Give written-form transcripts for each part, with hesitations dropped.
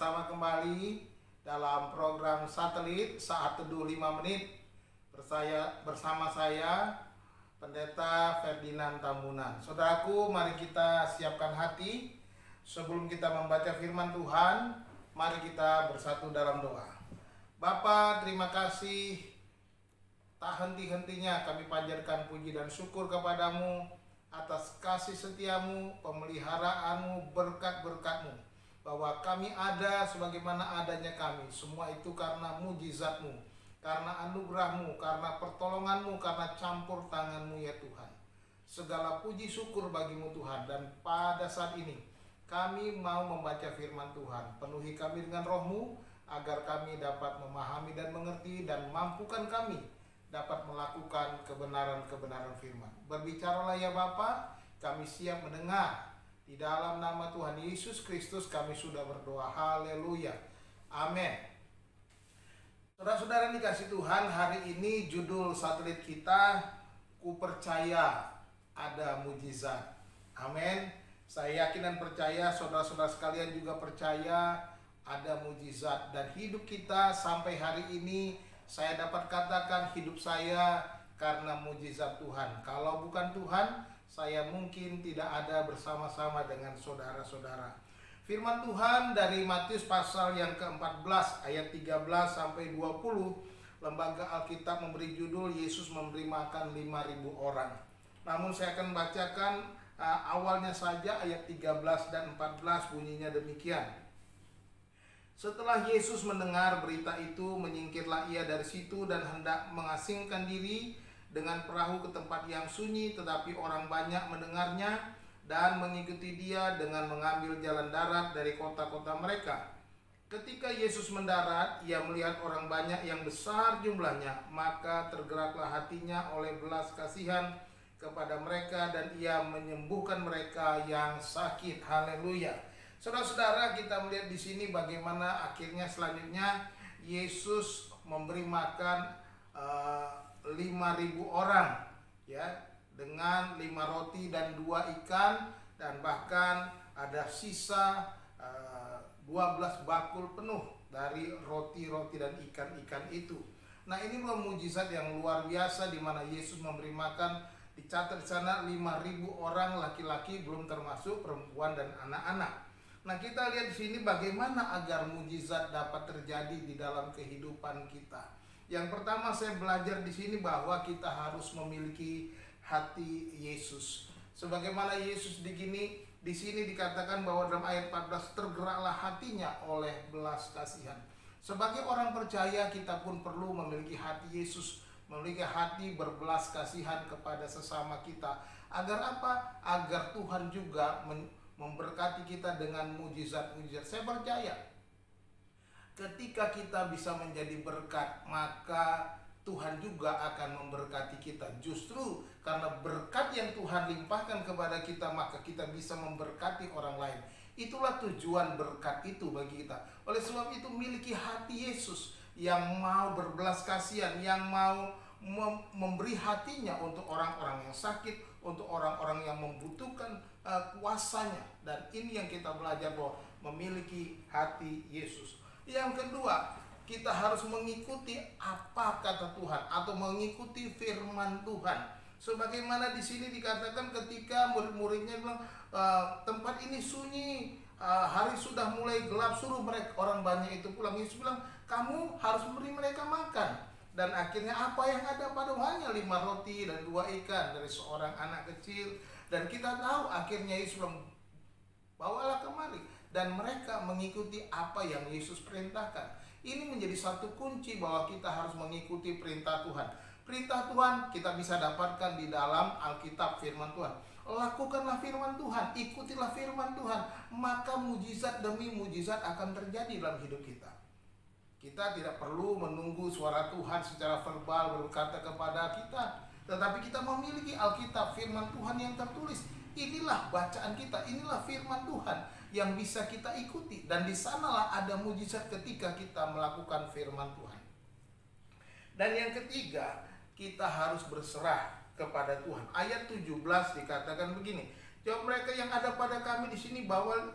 bersama kembali dalam program satelit Saat Teduh 5 Menit bersama saya Pendeta Ferdinand Tambunan. Saudaraku, mari kita siapkan hati. Sebelum kita membaca firman Tuhan, mari kita bersatu dalam doa. Bapa, terima kasih. Tak henti-hentinya kami panjatkan puji dan syukur kepadamu atas kasih setiamu, pemeliharaanmu, berkat-berkatmu, bahwa kami ada sebagaimana adanya kami. Semua itu karena mujizatmu, karena anugerahmu, karena pertolonganmu, karena campur tanganmu ya Tuhan. Segala puji syukur bagimu Tuhan. Dan pada saat ini kami mau membaca firman Tuhan. Penuhi kami dengan rohmu, agar kami dapat memahami dan mengerti, dan mampukan kami dapat melakukan kebenaran-kebenaran firman. Berbicaralah ya Bapa, kami siap mendengar. Di dalam nama Tuhan Yesus Kristus kami sudah berdoa. Haleluya. Amin. Saudara-saudara dikasih Tuhan, hari ini judul satelit kita, Ku Percaya Ada Mujizat. Amin. Saya yakin dan percaya saudara-saudara sekalian juga percaya ada mujizat. Dan hidup kita sampai hari ini, saya dapat katakan hidup saya karena mujizat Tuhan. Kalau bukan Tuhan, saya mungkin tidak ada bersama-sama dengan saudara-saudara. Firman Tuhan dari Matius pasal yang ke-14 ayat 13 sampai 20, Lembaga Alkitab memberi judul Yesus memberi makan 5.000 orang. Namun saya akan bacakan awalnya saja ayat 13 dan 14, bunyinya demikian. Setelah Yesus mendengar berita itu, menyingkirlah ia dari situ dan hendak mengasingkan diri dengan perahu ke tempat yang sunyi. Tetapi orang banyak mendengarnya dan mengikuti dia dengan mengambil jalan darat dari kota-kota mereka. Ketika Yesus mendarat, ia melihat orang banyak yang besar jumlahnya, maka tergeraklah hatinya oleh belas kasihan kepada mereka, dan ia menyembuhkan mereka yang sakit. Haleluya. Saudara-saudara, kita melihat di sini bagaimana akhirnya selanjutnya Yesus memberi makan 5.000 orang, ya, dengan 5 roti dan 2 ikan, dan bahkan ada sisa 12 bakul penuh dari roti-roti dan ikan-ikan itu. Nah, ini mujizat yang luar biasa di mana Yesus memberi makan, dicatat di sana 5.000 orang laki-laki, belum termasuk perempuan dan anak-anak. Nah, kita lihat di sini bagaimana agar mujizat dapat terjadi di dalam kehidupan kita. Yang pertama saya belajar di sini bahwa kita harus memiliki hati Yesus. Sebagaimana Yesus di sini dikatakan bahwa dalam ayat 14, tergeraklah hatinya oleh belas kasihan. Sebagai orang percaya, kita pun perlu memiliki hati Yesus, memiliki hati berbelas kasihan kepada sesama kita. Agar apa? Agar Tuhan juga memberkati kita dengan mujizat-mujizat. Saya percaya ketika kita bisa menjadi berkat, maka Tuhan juga akan memberkati kita. Justru karena berkat yang Tuhan limpahkan kepada kita, maka kita bisa memberkati orang lain. Itulah tujuan berkat itu bagi kita. Oleh sebab itu, miliki hati Yesus yang mau berbelas kasihan, yang mau memberi hatinya untuk orang-orang yang sakit, untuk orang-orang yang membutuhkan kuasanya. Dan ini yang kita belajar, bahwa memiliki hati Yesus. Yang kedua, kita harus mengikuti apa kata Tuhan, atau mengikuti firman Tuhan. Sebagaimana di sini dikatakan ketika murid-muridnya bilang, tempat ini sunyi, hari sudah mulai gelap, suruh mereka orang banyak itu pulang. Yesus bilang, kamu harus memberi mereka makan. Dan akhirnya apa yang ada padamu? Hanya 5 roti dan 2 ikan dari seorang anak kecil. Dan kita tahu akhirnya Yesus bilang, bawalah kemari. Dan mereka mengikuti apa yang Yesus perintahkan. Ini menjadi satu kunci bahwa kita harus mengikuti perintah Tuhan. Perintah Tuhan kita bisa dapatkan di dalam Alkitab, firman Tuhan. Lakukanlah firman Tuhan, ikutilah firman Tuhan, maka mujizat demi mujizat akan terjadi dalam hidup kita. Kita tidak perlu menunggu suara Tuhan secara verbal berkata kepada kita, tetapi kita memiliki Alkitab, firman Tuhan yang tertulis. Inilah bacaan kita, inilah firman Tuhan yang bisa kita ikuti. Dan di sanalah ada mujizat ketika kita melakukan firman Tuhan. Dan yang ketiga, kita harus berserah kepada Tuhan. Ayat 17 dikatakan begini, jawab mereka yang ada pada kami di sini, bawa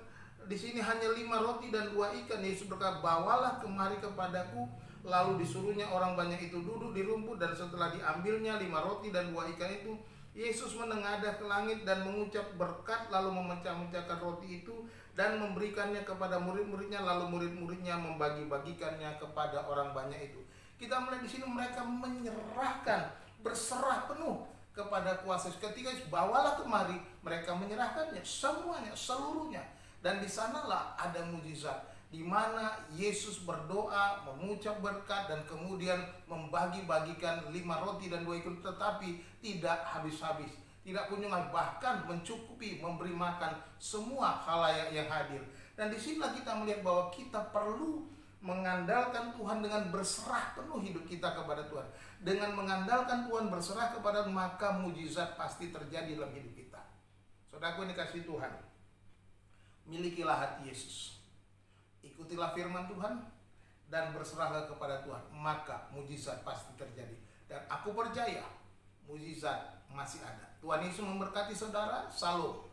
Di sini hanya 5 roti dan 2 ikan. Yesus berkata, bawalah kemari kepadaku. Lalu disuruhnya orang banyak itu duduk di rumput, dan setelah diambilnya 5 roti dan 2 ikan itu, Yesus menengadah ke langit dan mengucap berkat, lalu memecah-mecahkan roti itu dan memberikannya kepada murid-muridnya, lalu murid-muridnya membagi-bagikannya kepada orang banyak itu. Kita melihat di sini mereka menyerahkan, berserah penuh kepada kuasa. Ketika bawalah kemari, mereka menyerahkannya semuanya, seluruhnya. Dan di sanalah ada mujizat, di mana Yesus berdoa, mengucap berkat, dan kemudian membagi-bagikan 5 roti dan 2 ikan, tetapi tidak habis-habis, tidak kunjung habis, bahkan mencukupi, memberi makan semua khalayak yang hadir. Dan di sinilah kita melihat bahwa kita perlu mengandalkan Tuhan dengan berserah penuh hidup kita kepada Tuhan. Dengan mengandalkan Tuhan, berserah kepada, maka mujizat pasti terjadi dalam hidup kita. Saudaraku yang dikasihi Tuhan, milikilah hati Yesus, ikutilah firman Tuhan, dan berserahlah kepada Tuhan, maka mujizat pasti terjadi. Dan aku percaya mujizat masih ada. Tuhan Yesus memberkati saudara. Salam.